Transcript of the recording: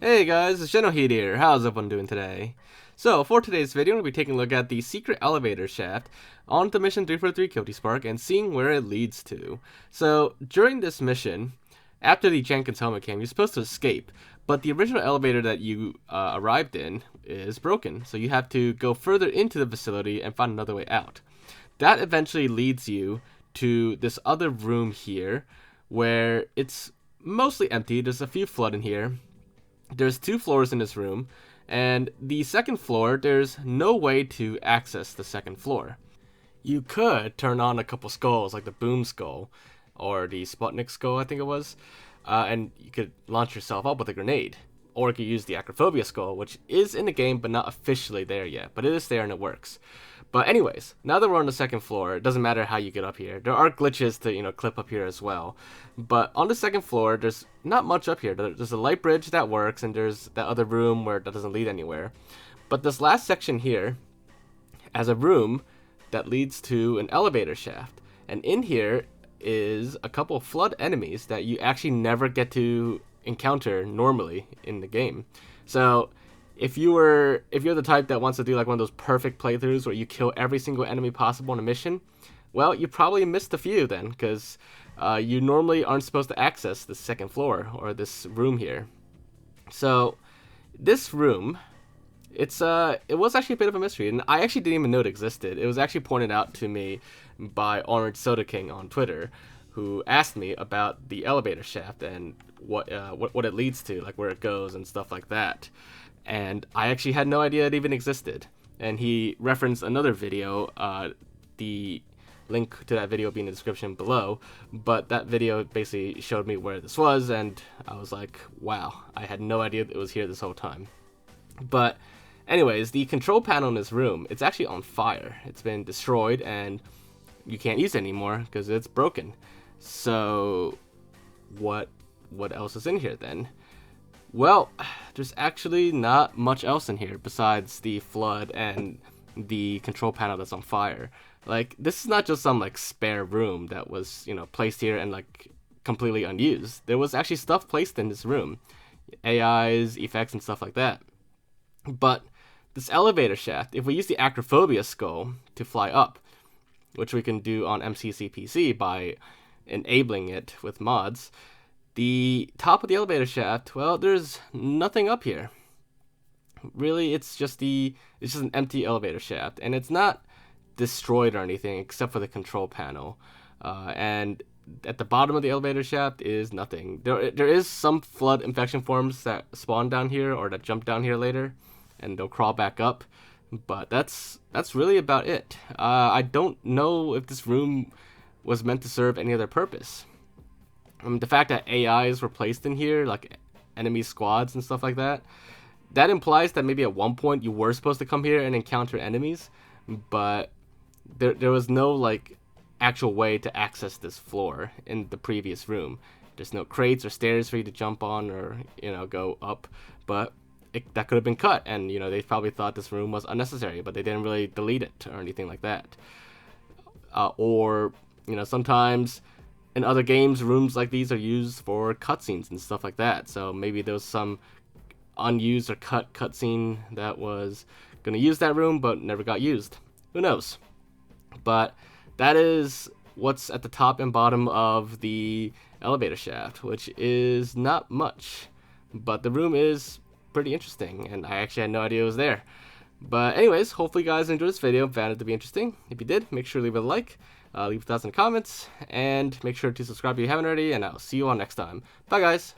Hey guys, it's Generalkidd here. How's everyone doing today? So, for today's video, I'm going to be taking a look at the secret elevator shaft on the mission 343 Coty Spark and seeing where it leads to. So, during this mission, after the Jenkins helmet came, you're supposed to escape, but the original elevator that you arrived in is broken, so you have to go further into the facility and find another way out. That eventually leads you to this other room here, where it's mostly empty. There's a few flood in here. There's 2 floors in this room, and the second floor, there's no way to access the second floor. You could turn on a couple skulls, like the Boom Skull, or the Sputnik Skull, I think it was, and you could launch yourself up with a grenade. Or you could use the Acrophobia Skull, which is in the game, but not officially there yet, but it is there and it works. But anyways, now that we're on the second floor, it doesn't matter how you get up here. There are glitches to, clip up here as well. But on the second floor, there's not much up here. There's a light bridge that works, and there's that other room where that doesn't lead anywhere. But this last section here has a room that leads to an elevator shaft. And in here is a couple of flood enemies that you actually never get to encounter normally in the game. So if you're the type that wants to do like one of those perfect playthroughs where you kill every single enemy possible in a mission, well, you probably missed a few then, because you normally aren't supposed to access the second floor or this room here. So this room, it was actually a bit of a mystery, and I actually didn't even know it existed. It was actually pointed out to me by Orange Soda King on Twitter, who asked me about the elevator shaft and what it leads to, like where it goes and stuff like that. And I actually had no idea it even existed. And he referenced another video, the link to that video will be in the description below, but that video basically showed me where this was, and I was like, wow, I had no idea it was here this whole time. But anyways, the control panel in this room, it's actually on fire. It's been destroyed, and you can't use it anymore because it's broken. So what else is in here then? Well, there's actually not much else in here besides the flood and the control panel that's on fire. Like, this is not just some like spare room that was, placed here and like completely unused. There was actually stuff placed in this room. AIs, effects, and stuff like that. But this elevator shaft, if we use the Acrophobia Skull to fly up, which we can do on MCC PC by enabling it with mods, the top of the elevator shaft, well, there's nothing up here. Really, it's just an empty elevator shaft, and it's not destroyed or anything except for the control panel. And at the bottom of the elevator shaft is nothing. There is some flood infection forms that spawn down here or that jump down here later, and they'll crawl back up. But that's really about it. I don't know if this room was meant to serve any other purpose. The fact that AIs were placed in here, like enemy squads and stuff like that, that implies that maybe at one point you were supposed to come here and encounter enemies, but there was no like actual way to access this floor in the previous room. There's no crates or stairs for you to jump on or go up, but that could have been cut, and they probably thought this room was unnecessary, but they didn't really delete it or anything like that. Or sometimes in other games, rooms like these are used for cutscenes and stuff like that. So maybe there was some unused or cut cutscene that was going to use that room but never got used. Who knows? But that is what's at the top and bottom of the elevator shaft, which is not much. But the room is pretty interesting, and I actually had no idea it was there. But anyways, hopefully you guys enjoyed this video and found it to be interesting. If you did, make sure to leave a like. Leave thoughts in the comments, and make sure to subscribe if you haven't already, and I'll see you all next time. Bye, guys!